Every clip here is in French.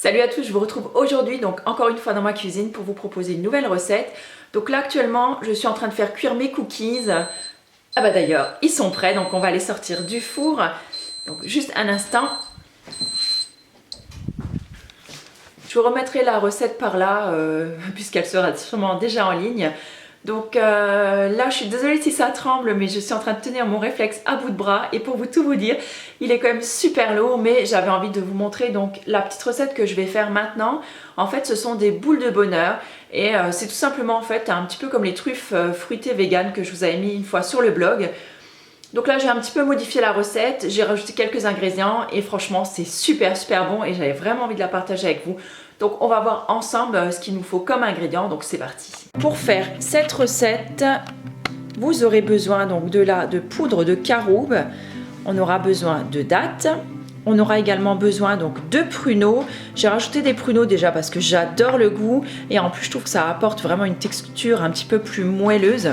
Salut à tous, je vous retrouve aujourd'hui donc encore une fois dans ma cuisine pour vous proposer une nouvelle recette. Donc là actuellement je suis en train de faire cuire mes cookies. Ah bah d'ailleurs ils sont prêts, donc on va les sortir du four. Donc juste un instant. Je vous remettrai la recette par là puisqu'elle sera sûrement déjà en ligne. Donc là je suis désolée si ça tremble, mais je suis en train de tenir mon réflexe à bout de bras et pour tout vous dire, il est quand même super lourd, mais j'avais envie de vous montrer donc la petite recette que je vais faire maintenant. En fait ce sont des boules de bonheur et c'est tout simplement en fait un petit peu comme les truffes fruitées vegan que je vous avais mis une fois sur le blog. Donc là j'ai un petit peu modifié la recette, j'ai rajouté quelques ingrédients et franchement c'est super bon et j'avais vraiment envie de la partager avec vous. Donc on va voir ensemble ce qu'il nous faut comme ingrédients, donc c'est parti. Pour faire cette recette, vous aurez besoin donc de poudre de caroube, on aura besoin de dattes, on aura également besoin donc de pruneaux. J'ai rajouté des pruneaux déjà parce que j'adore le goût et en plus je trouve que ça apporte vraiment une texture un petit peu plus moelleuse.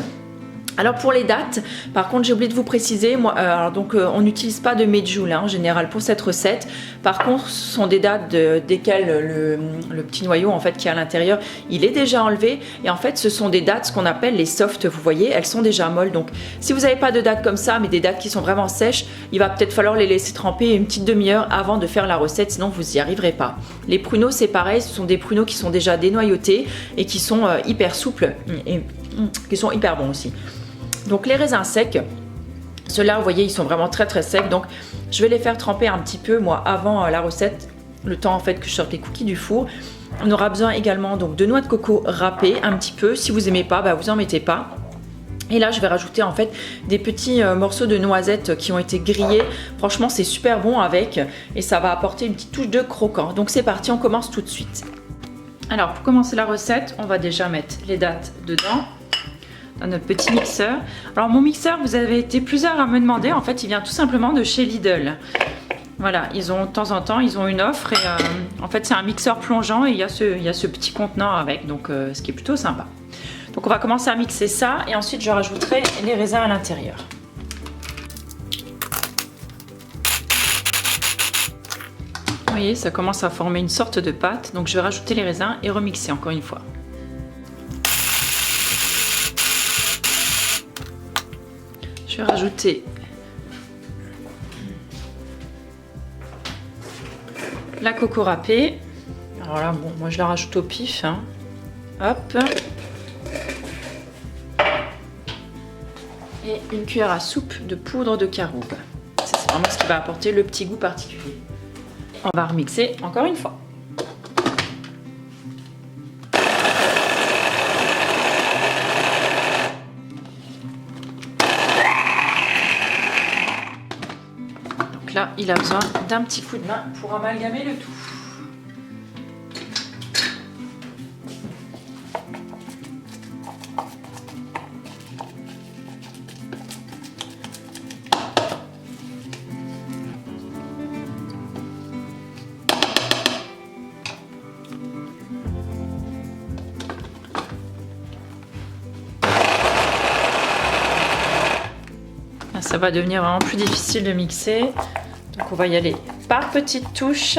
Alors pour les dattes, par contre j'ai oublié de vous préciser, on n'utilise pas de medjool en général pour cette recette. Par contre ce sont des dattes desquelles le petit noyau en fait qui est à l'intérieur, il est déjà enlevé. Et en fait ce sont des dattes, ce qu'on appelle les soft, vous voyez, elles sont déjà molles. Donc si vous n'avez pas de dattes comme ça, mais des dattes qui sont vraiment sèches, il va peut-être falloir les laisser tremper une petite demi-heure avant de faire la recette, sinon vous n'y arriverez pas. Les pruneaux c'est pareil, ce sont des pruneaux qui sont déjà dénoyautés et qui sont hyper souples et qui sont hyper bons aussi. Donc les raisins secs, ceux-là vous voyez ils sont vraiment très secs, donc je vais les faire tremper un petit peu moi avant la recette, le temps en fait que je sorte les cookies du four. On aura besoin également donc de noix de coco râpées un petit peu, si vous n'aimez pas, vous en mettez pas. Et là je vais rajouter en fait des petits morceaux de noisettes qui ont été grillés, franchement c'est super bon avec et ça va apporter une petite touche de croquant. Donc c'est parti, on commence tout de suite. Alors pour commencer la recette, on va déjà mettre les dattes dedans. Dans notre petit mixeur. Alors mon mixeur, vous avez été plusieurs à me demander, en fait il vient tout simplement de chez Lidl. Voilà, ils ont de temps en temps, ils ont une offre et en fait c'est un mixeur plongeant et il y a ce petit contenant avec, donc ce qui est plutôt sympa. Donc on va commencer à mixer ça et ensuite je rajouterai les raisins à l'intérieur. Vous voyez, ça commence à former une sorte de pâte, donc je vais rajouter les raisins et remixer encore une fois. Je vais rajouter la coco râpée. Alors là, bon, moi je la rajoute au pif. Hein. Hop. Et une cuillère à soupe de poudre de caroube. Ça, c'est vraiment ce qui va apporter le petit goût particulier. On va remixer encore une fois. Là, il a besoin d'un petit coup de main pour amalgamer le tout. Là, ça va devenir vraiment plus difficile de mixer. Donc on va y aller par petites touches.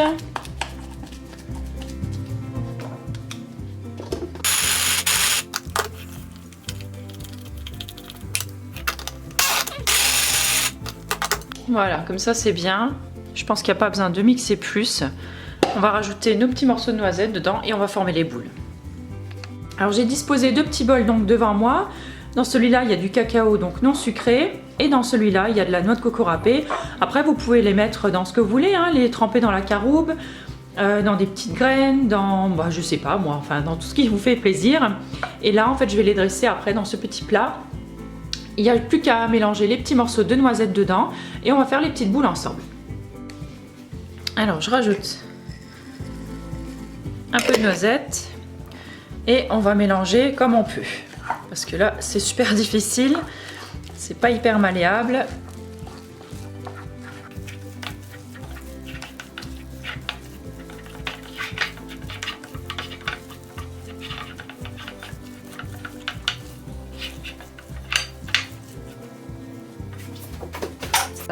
Voilà, comme ça c'est bien. Je pense qu'il n'y a pas besoin de mixer plus. On va rajouter nos petits morceaux de noisettes dedans et on va former les boules. Alors j'ai disposé deux petits bols donc devant moi. Dans celui-là, il y a du cacao donc non sucré. Et dans celui-là, il y a de la noix de coco râpée. Après, vous pouvez les mettre dans ce que vous voulez, hein, les tremper dans la caroube, dans des petites graines, dans, je sais pas moi, enfin dans tout ce qui vous fait plaisir. Et là, en fait, je vais les dresser après dans ce petit plat. Il n'y a plus qu'à mélanger les petits morceaux de noisettes dedans et on va faire les petites boules ensemble. Alors, je rajoute un peu de noisettes et on va mélanger comme on peut. Parce que là, c'est super difficile. C'est pas hyper malléable.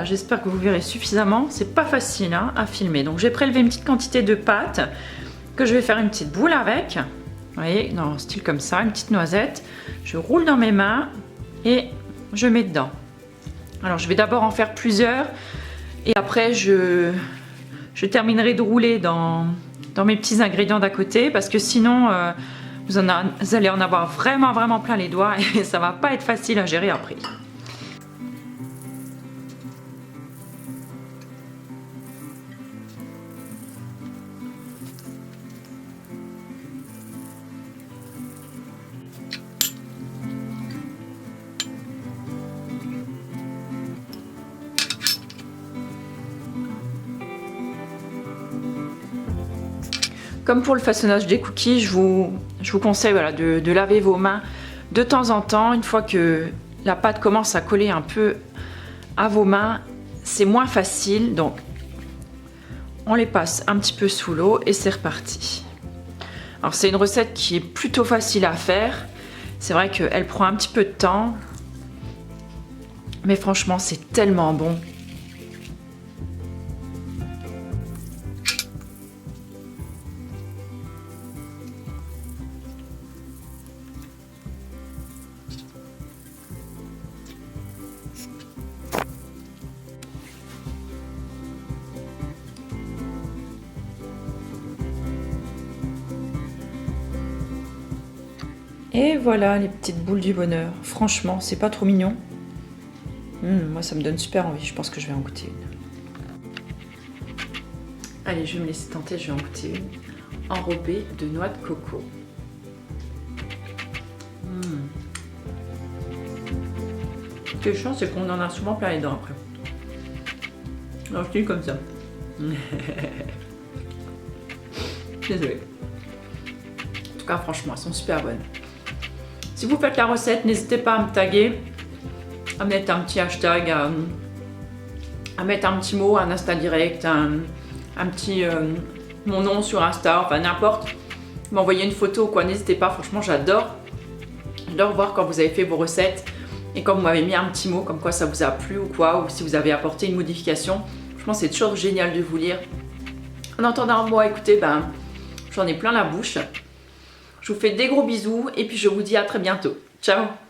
j'espère que vous verrez suffisamment. C'est pas facile hein, à filmer. Donc j'ai prélevé une petite quantité de pâte que je vais faire une petite boule avec. Vous voyez, dans un style comme ça, une petite noisette. Je roule dans mes mains et je mets dedans. Alors je vais d'abord en faire plusieurs et après je terminerai de rouler dans mes petits ingrédients d'à côté parce que sinon vous allez en avoir vraiment plein les doigts et ça va pas être facile à gérer après. Comme pour le façonnage des cookies, je vous conseille voilà, de laver vos mains de temps en temps. Une fois que la pâte commence à coller un peu à vos mains, c'est moins facile. Donc, on les passe un petit peu sous l'eau et c'est reparti. Alors, c'est une recette qui est plutôt facile à faire. C'est vrai qu'elle prend un petit peu de temps. Mais franchement, c'est tellement bon. Et voilà les petites boules du bonheur. Franchement, c'est pas trop mignon. Moi, ça me donne super envie. Je pense que je vais en goûter une. Allez, je vais me laisser tenter. Je vais en goûter une. Enrobée de noix de coco. Ce qui est chiant, c'est qu'on en a souvent plein les dents après. Alors, je dis comme ça. Désolée. En tout cas, franchement, elles sont super bonnes. Si vous faites la recette, n'hésitez pas à me taguer, à mettre un petit hashtag, à mettre un petit mot, un Insta direct, un petit mon nom sur Insta, enfin n'importe. M'envoyer une photo ou quoi, n'hésitez pas, franchement j'adore. J'adore voir quand vous avez fait vos recettes et quand vous m'avez mis un petit mot comme quoi ça vous a plu ou quoi, ou si vous avez apporté une modification. Franchement c'est toujours génial de vous lire. En entendant moi, écoutez, j'en ai plein la bouche. Je vous fais des gros bisous et puis je vous dis à très bientôt. Ciao!